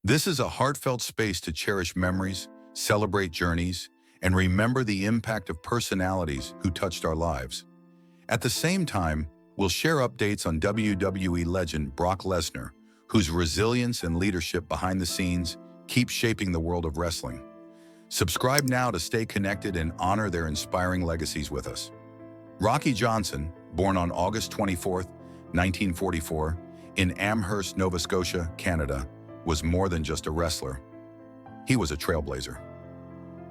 This is a heartfelt space to cherish memories, celebrate journeys, and remember the impact of personalities who touched our lives. At the same time, we'll share updates on WWE legend Brock Lesnar, whose resilience and leadership behind the scenes keep shaping the world of wrestling. Subscribe now to stay connected and honor their inspiring legacies with us. Rocky Johnson, born on August 24, 1944, in Amherst, Nova Scotia, Canada, was more than just a wrestler. He was a trailblazer.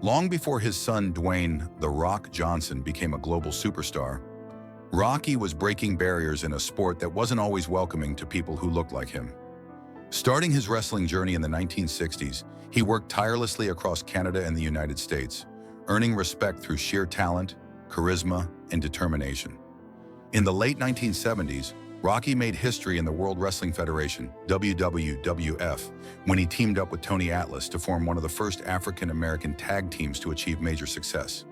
Long before his son Dwayne "The Rock" Johnson became a global superstar, Rocky was breaking barriers in a sport that wasn't always welcoming to people who looked like him. Starting his wrestling journey in the 1960s, he worked tirelessly across Canada and the United States, earning respect through sheer talent, charisma, and determination. In the late 1970s, Rocky made history in the World Wrestling Federation, WWF, when he teamed up with Tony Atlas to form one of the first African-American tag teams to achieve major success.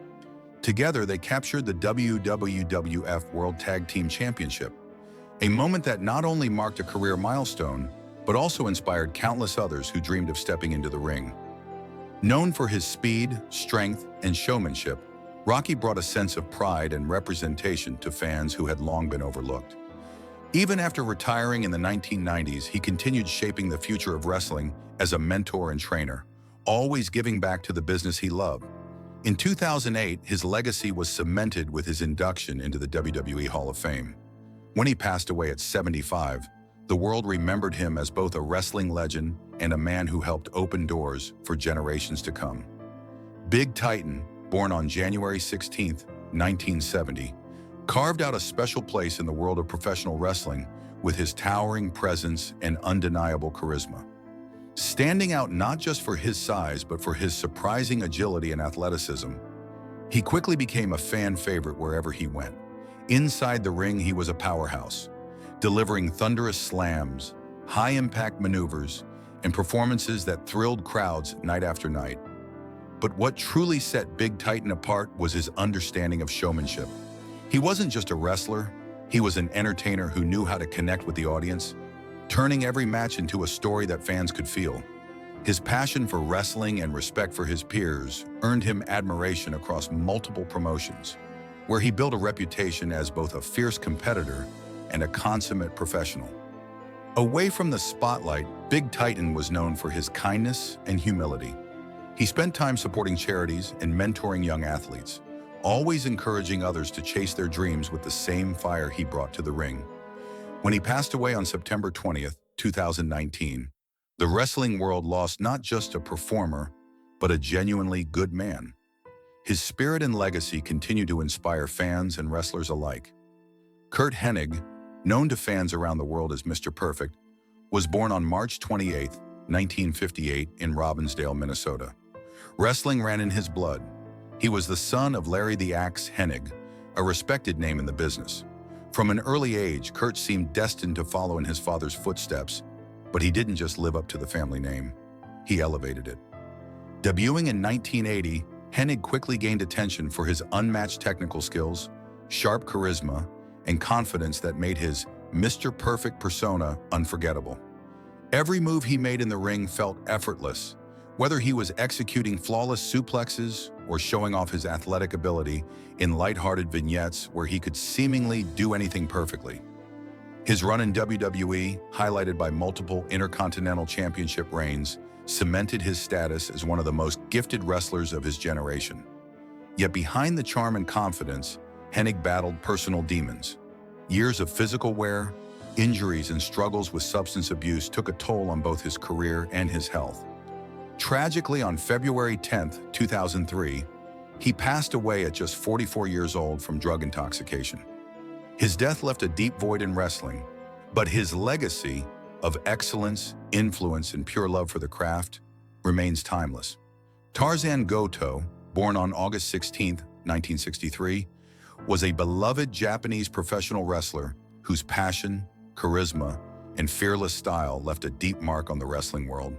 Together, they captured the WWF World Tag Team Championship, a moment that not only marked a career milestone, but also inspired countless others who dreamed of stepping into the ring. Known for his speed, strength, and showmanship, Rocky brought a sense of pride and representation to fans who had long been overlooked. Even after retiring in the 1990s, he continued shaping the future of wrestling as a mentor and trainer, always giving back to the business he loved. In 2008, his legacy was cemented with his induction into the WWE Hall of Fame. When he passed away at 75, the world remembered him as both a wrestling legend and a man who helped open doors for generations to come. Big Titan, born on January 16, 1970, carved out a special place in the world of professional wrestling with his towering presence and undeniable charisma. Standing out not just for his size, but for his surprising agility and athleticism, he quickly became a fan favorite wherever he went. Inside the ring, he was a powerhouse, delivering thunderous slams, high-impact maneuvers, and performances that thrilled crowds night after night. But what truly set Big Titan apart was his understanding of showmanship. He wasn't just a wrestler, he was an entertainer who knew how to connect with the audience, turning every match into a story that fans could feel. His passion for wrestling and respect for his peers earned him admiration across multiple promotions, where he built a reputation as both a fierce competitor and a consummate professional. Away from the spotlight, Big Titan was known for his kindness and humility. He spent time supporting charities and mentoring young athletes, always encouraging others to chase their dreams with the same fire he brought to the ring. When he passed away on September 20th, 2019, the wrestling world lost not just a performer, but a genuinely good man. His spirit and legacy continue to inspire fans and wrestlers alike. Curt Hennig, known to fans around the world as Mr. Perfect, was born on March 28, 1958 in Robbinsdale, Minnesota. Wrestling ran in his blood. He was the son of Larry the Axe Hennig, a respected name in the business. From an early age, Curt seemed destined to follow in his father's footsteps, but he didn't just live up to the family name, he elevated it. Debuting in 1980, Hennig quickly gained attention for his unmatched technical skills, sharp charisma, and confidence that made his Mr. Perfect persona unforgettable. Every move he made in the ring felt effortless, whether he was executing flawless suplexes or showing off his athletic ability in lighthearted vignettes where he could seemingly do anything perfectly. His run in WWE, highlighted by multiple Intercontinental Championship reigns, cemented his status as one of the most gifted wrestlers of his generation. Yet behind the charm and confidence, Hennig battled personal demons. Years of physical wear, injuries, and struggles with substance abuse took a toll on both his career and his health. Tragically, on February 10, 2003, he passed away at just 44 years old from drug intoxication. His death left a deep void in wrestling, but his legacy of excellence, influence, and pure love for the craft remains timeless. Tarzan Goto, born on August 16, 1963, was a beloved Japanese professional wrestler whose passion, charisma, and fearless style left a deep mark on the wrestling world.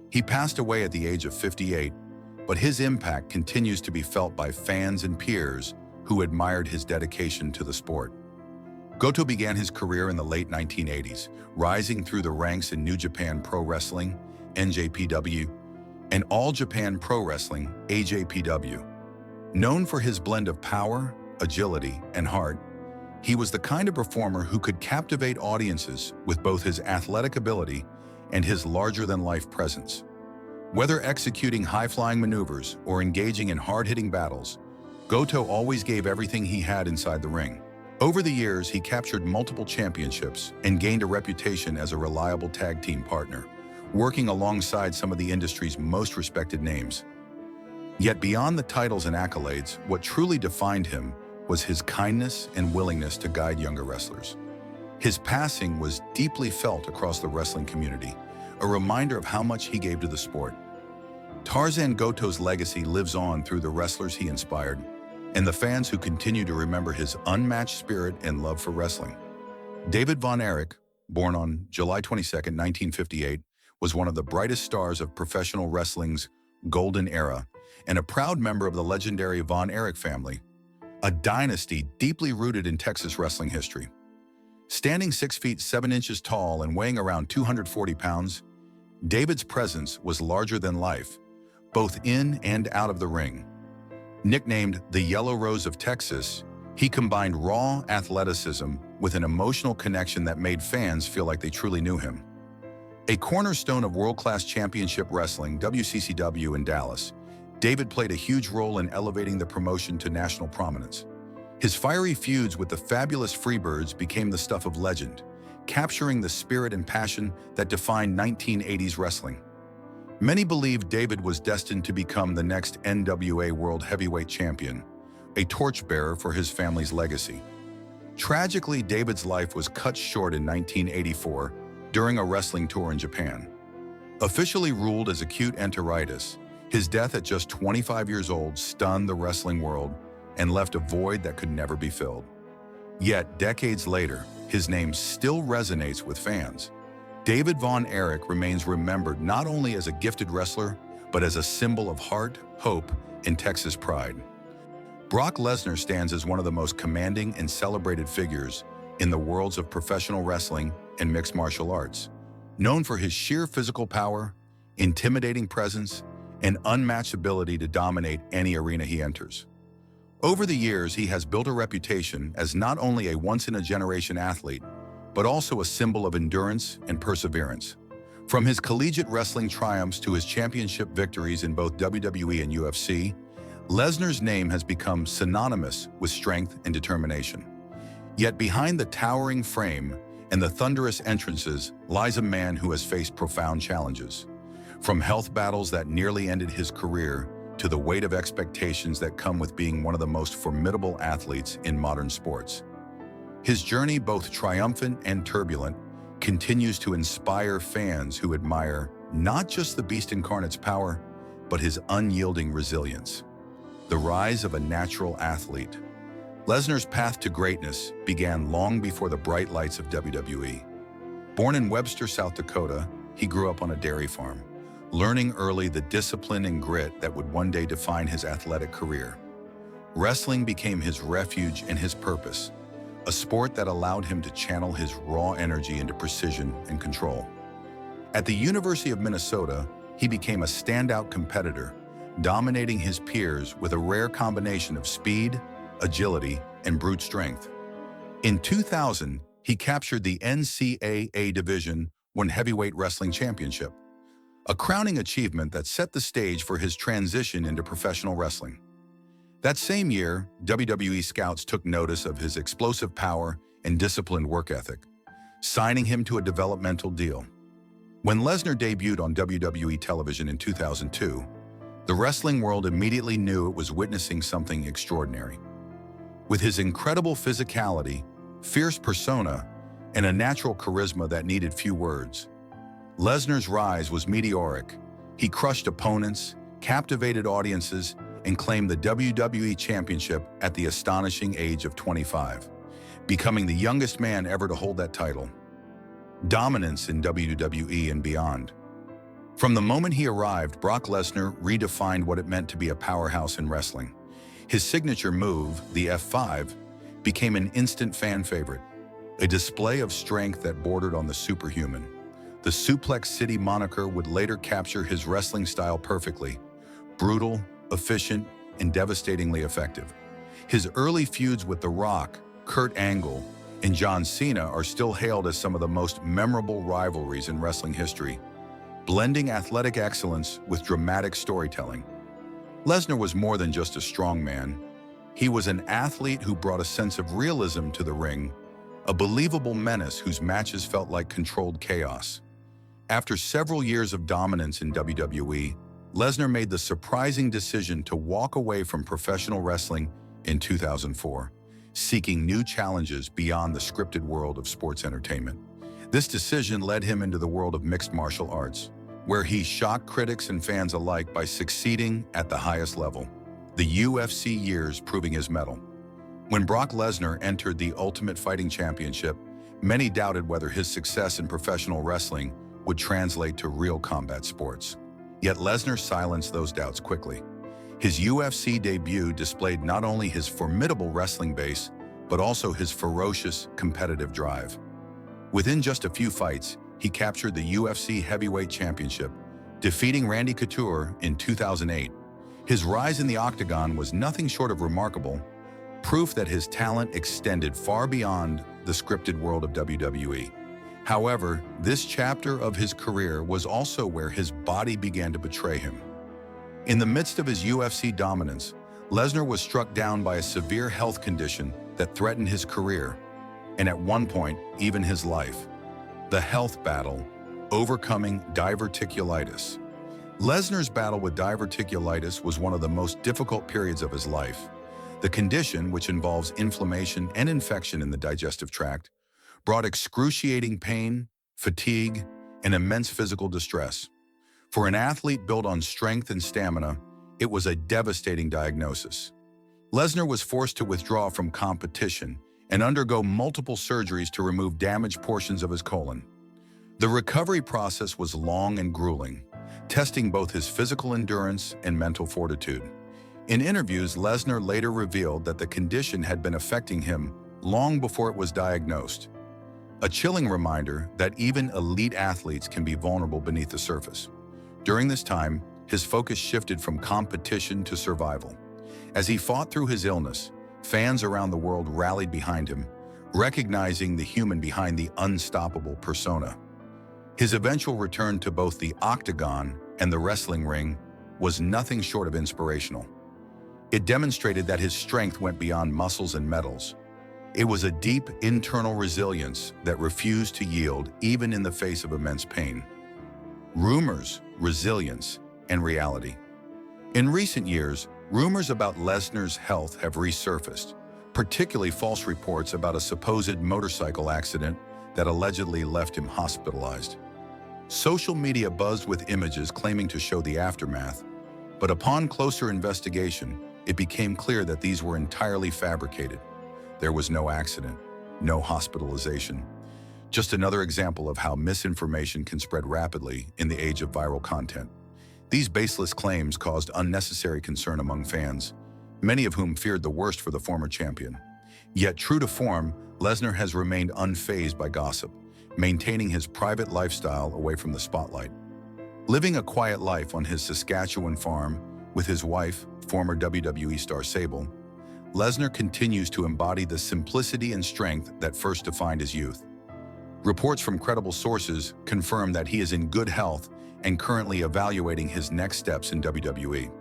He passed away at the age of 58, but his impact continues to be felt by fans and peers who admired his dedication to the sport. Goto began his career in the late 1980s, rising through the ranks in New Japan Pro Wrestling (NJPW), and All Japan Pro Wrestling (AJPW). Known for his blend of power, agility, and heart, he was the kind of performer who could captivate audiences with both his athletic ability and his larger-than-life presence. Whether executing high-flying maneuvers or engaging in hard-hitting battles, Goto always gave everything he had inside the ring. Over the years, he captured multiple championships and gained a reputation as a reliable tag team partner, working alongside some of the industry's most respected names. Yet beyond the titles and accolades, what truly defined him was his kindness and willingness to guide younger wrestlers. His passing was deeply felt across the wrestling community, a reminder of how much he gave to the sport. Tarzan Goto's legacy lives on through the wrestlers he inspired and the fans who continue to remember his unmatched spirit and love for wrestling. David Von Erich, born on July 22, 1958, was one of the brightest stars of professional wrestling's golden era and a proud member of the legendary Von Erich family, a dynasty deeply rooted in Texas wrestling history. Standing 6 feet 7 inches tall and weighing around 240 pounds, David's presence was larger than life, both in and out of the ring. Nicknamed the Yellow Rose of Texas, he combined raw athleticism with an emotional connection that made fans feel like they truly knew him. A cornerstone of world-class championship wrestling, WCCW in Dallas, David played a huge role in elevating the promotion to national prominence. His fiery feuds with the fabulous Freebirds became the stuff of legend, capturing the spirit and passion that defined 1980s wrestling. Many believed David was destined to become the next NWA World Heavyweight Champion, a torchbearer for his family's legacy. Tragically, David's life was cut short in 1984 during a wrestling tour in Japan. Officially ruled as acute enteritis, his death at just 25 years old stunned the wrestling world and left a void that could never be filled. Yet, decades later, his name still resonates with fans. David Von Erich remains remembered not only as a gifted wrestler, but as a symbol of heart, hope, and Texas pride. Brock Lesnar stands as one of the most commanding and celebrated figures in the worlds of professional wrestling and mixed martial arts. Known for his sheer physical power, intimidating presence, and unmatched ability to dominate any arena he enters. Over the years, he has built a reputation as not only a once-in-a-generation athlete, but also a symbol of endurance and perseverance. From his collegiate wrestling triumphs to his championship victories in both WWE and UFC, Lesnar's name has become synonymous with strength and determination. Yet behind the towering frame and the thunderous entrances lies a man who has faced profound challenges. From health battles that nearly ended his career to the weight of expectations that come with being one of the most formidable athletes in modern sports. His journey, both triumphant and turbulent, continues to inspire fans who admire not just the Beast Incarnate's power, but his unyielding resilience. The rise of a natural athlete. Lesnar's path to greatness began long before the bright lights of WWE. Born in Webster, South Dakota, he grew up on a dairy farm, learning early the discipline and grit that would one day define his athletic career. Wrestling became his refuge and his purpose, a sport that allowed him to channel his raw energy into precision and control. At the University of Minnesota, he became a standout competitor, dominating his peers with a rare combination of speed, agility, and brute strength. In 2000, he captured the NCAA Division I Heavyweight Wrestling Championship, a crowning achievement that set the stage for his transition into professional wrestling. That same year, WWE scouts took notice of his explosive power and disciplined work ethic, signing him to a developmental deal. When Lesnar debuted on WWE television in 2002, the wrestling world immediately knew it was witnessing something extraordinary. With his incredible physicality, fierce persona, and a natural charisma that needed few words, Lesnar's rise was meteoric. He crushed opponents, captivated audiences, and claimed the WWE Championship at the astonishing age of 25, becoming the youngest man ever to hold that title. Dominance in WWE and beyond. From the moment he arrived, Brock Lesnar redefined what it meant to be a powerhouse in wrestling. His signature move, the F5, became an instant fan favorite, a display of strength that bordered on the superhuman. The Suplex City moniker would later capture his wrestling style perfectly: brutal, efficient, and devastatingly effective. His early feuds with The Rock, Kurt Angle, and John Cena are still hailed as some of the most memorable rivalries in wrestling history, blending athletic excellence with dramatic storytelling. Lesnar was more than just a strongman. He was an athlete who brought a sense of realism to the ring, a believable menace whose matches felt like controlled chaos. After several years of dominance in WWE, Lesnar made the surprising decision to walk away from professional wrestling in 2004, seeking new challenges beyond the scripted world of sports entertainment. This decision led him into the world of mixed martial arts, where he shocked critics and fans alike by succeeding at the highest level, the UFC years proving his mettle. When Brock Lesnar entered the Ultimate Fighting Championship, many doubted whether his success in professional wrestling would translate to real combat sports. Yet Lesnar silenced those doubts quickly. His UFC debut displayed not only his formidable wrestling base, but also his ferocious, competitive drive. Within just a few fights, he captured the UFC Heavyweight Championship, defeating Randy Couture in 2008. His rise in the octagon was nothing short of remarkable, proof that his talent extended far beyond the scripted world of WWE. However, this chapter of his career was also where his body began to betray him. In the midst of his UFC dominance, Lesnar was struck down by a severe health condition that threatened his career, and at one point, even his life. The health battle, overcoming diverticulitis. Lesnar's battle with diverticulitis was one of the most difficult periods of his life. The condition, which involves inflammation and infection in the digestive tract, brought excruciating pain, fatigue, and immense physical distress. For an athlete built on strength and stamina, it was a devastating diagnosis. Lesnar was forced to withdraw from competition and undergo multiple surgeries to remove damaged portions of his colon. The recovery process was long and grueling, testing both his physical endurance and mental fortitude. In interviews, Lesnar later revealed that the condition had been affecting him long before it was diagnosed. A chilling reminder that even elite athletes can be vulnerable beneath the surface. During this time, his focus shifted from competition to survival. As he fought through his illness, fans around the world rallied behind him, recognizing the human behind the unstoppable persona. His eventual return to both the octagon and the wrestling ring was nothing short of inspirational. It demonstrated that his strength went beyond muscles and metals. It was a deep internal resilience that refused to yield even in the face of immense pain. Rumors, resilience, and reality. In recent years, rumors about Lesnar's health have resurfaced, particularly false reports about a supposed motorcycle accident that allegedly left him hospitalized. Social media buzzed with images claiming to show the aftermath, but upon closer investigation, it became clear that these were entirely fabricated. There was no accident, no hospitalization. Just another example of how misinformation can spread rapidly in the age of viral content. These baseless claims caused unnecessary concern among fans, many of whom feared the worst for the former champion. Yet true to form, Lesnar has remained unfazed by gossip, maintaining his private lifestyle away from the spotlight. Living a quiet life on his Saskatchewan farm with his wife, former WWE star Sable, Lesnar continues to embody the simplicity and strength that first defined his youth. Reports from credible sources confirm that he is in good health and currently evaluating his next steps in WWE.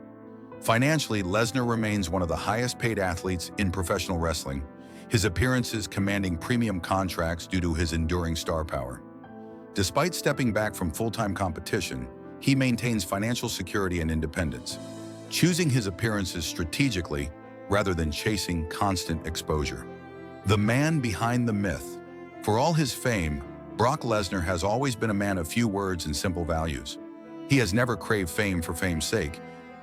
Financially, Lesnar remains one of the highest-paid athletes in professional wrestling, his appearances commanding premium contracts due to his enduring star power. Despite stepping back from full-time competition, he maintains financial security and independence, choosing his appearances strategically rather than chasing constant exposure. The man behind the myth. For all his fame, Brock Lesnar has always been a man of few words and simple values. He has never craved fame for fame's sake,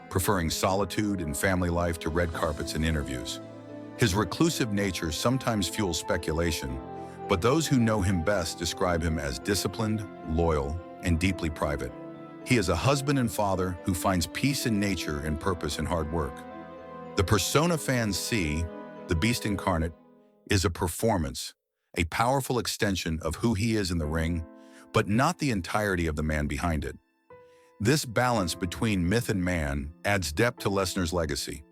preferring solitude and family life to red carpets and interviews. His reclusive nature sometimes fuels speculation, but those who know him best describe him as disciplined, loyal, and deeply private. He is a husband and father who finds peace in nature and purpose in hard work. The persona fans see, the Beast incarnate, is a performance, a powerful extension of who he is in the ring, but not the entirety of the man behind it. This balance between myth and man adds depth to Lesnar's legacy.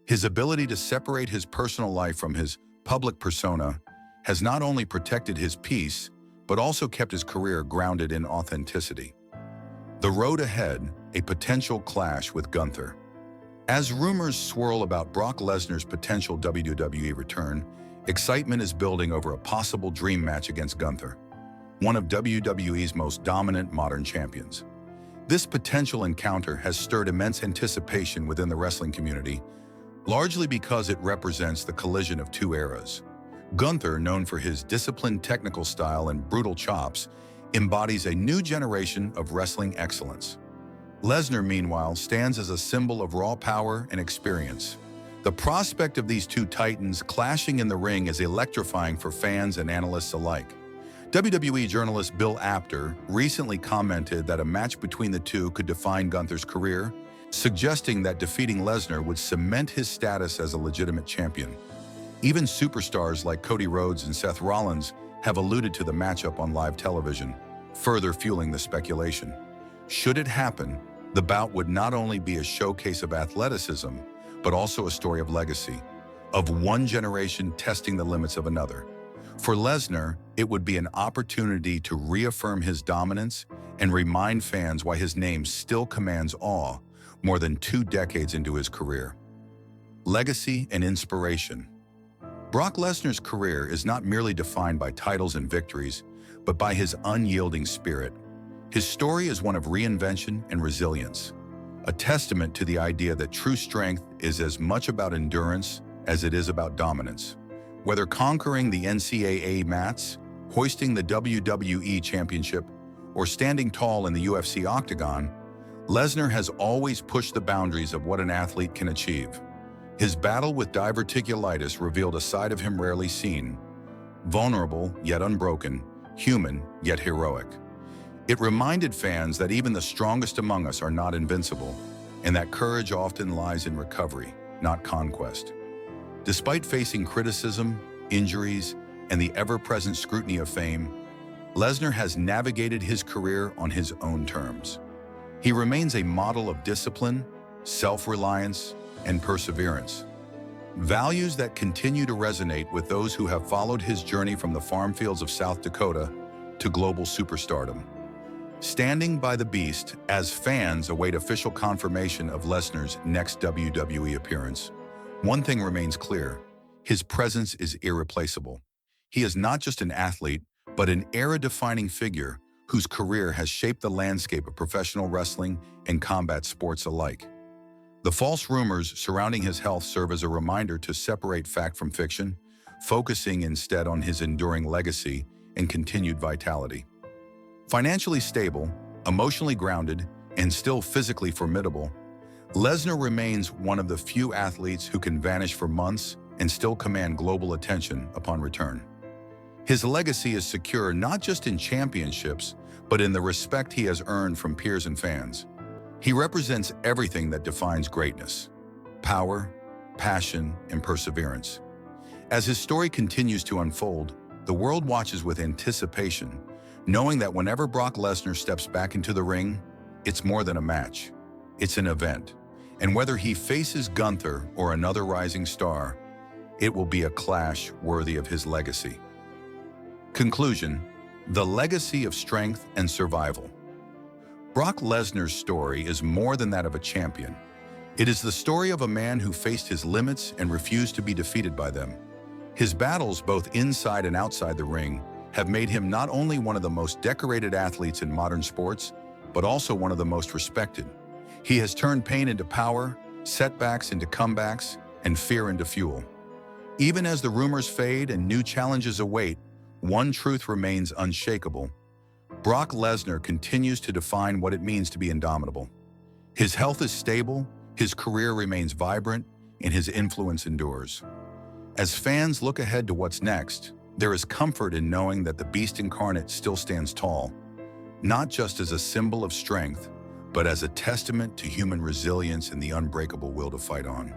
His ability to separate his personal life from his public persona has not only protected his peace, but also kept his career grounded in authenticity. The road ahead, a potential clash with Gunther. As rumors swirl about Brock Lesnar's potential WWE return, excitement is building over a possible dream match against Gunther, one of WWE's most dominant modern champions. This potential encounter has stirred immense anticipation within the wrestling community, largely because it represents the collision of two eras. Gunther, known for his disciplined technical style and brutal chops, embodies a new generation of wrestling excellence. Lesnar, meanwhile, stands as a symbol of raw power and experience. The prospect of these two titans clashing in the ring is electrifying for fans and analysts alike. WWE journalist Bill Apter recently commented that a match between the two could define Gunther's career, suggesting that defeating Lesnar would cement his status as a legitimate champion. Even superstars like Cody Rhodes and Seth Rollins have alluded to the matchup on live television, further fueling the speculation. Should it happen, the bout would not only be a showcase of athleticism, but also a story of legacy, of one generation testing the limits of another. For Lesnar, it would be an opportunity to reaffirm his dominance and remind fans why his name still commands awe more than 2 decades into his career. Legacy and inspiration. Brock Lesnar's career is not merely defined by titles and victories, but by his unyielding spirit. His story is one of reinvention and resilience, a testament to the idea that true strength is as much about endurance as it is about dominance. Whether conquering the NCAA mats, hoisting the WWE Championship, or standing tall in the UFC octagon, Lesnar has always pushed the boundaries of what an athlete can achieve. His battle with diverticulitis revealed a side of him rarely seen, vulnerable yet unbroken, human yet heroic. It reminded fans that even the strongest among us are not invincible, and that courage often lies in recovery, not conquest. Despite facing criticism, injuries, and the ever-present scrutiny of fame, Lesnar has navigated his career on his own terms. He remains a model of discipline, self-reliance, and perseverance, values that continue to resonate with those who have followed his journey from the farm fields of South Dakota to global superstardom. Standing by the beast as fans await official confirmation of Lesnar's next WWE appearance, one thing remains clear: his presence is irreplaceable. He is not just an athlete, but an era-defining figure whose career has shaped the landscape of professional wrestling and combat sports alike. The false rumors surrounding his health serve as a reminder to separate fact from fiction, focusing instead on his enduring legacy and continued vitality. Financially stable, emotionally grounded, and still physically formidable, Lesnar remains one of the few athletes who can vanish for months and still command global attention upon return. His legacy is secure not just in championships, but in the respect he has earned from peers and fans. He represents everything that defines greatness: power, passion, and perseverance. As his story continues to unfold, the world watches with anticipation, knowing that whenever Brock Lesnar steps back into the ring, it's more than a match. It's an event. And whether he faces Gunther or another rising star, it will be a clash worthy of his legacy. Conclusion: the legacy of strength and survival. Brock Lesnar's story is more than that of a champion. It is the story of a man who faced his limits and refused to be defeated by them. His battles, both inside and outside the ring, have made him not only one of the most decorated athletes in modern sports, but also one of the most respected. He has turned pain into power, setbacks into comebacks, and fear into fuel. Even as the rumors fade and new challenges await, one truth remains unshakable: Brock Lesnar continues to define what it means to be indomitable. His health is stable, his career remains vibrant, and his influence endures. As fans look ahead to what's next, there is comfort in knowing that the Beast Incarnate still stands tall, not just as a symbol of strength, but as a testament to human resilience and the unbreakable will to fight on.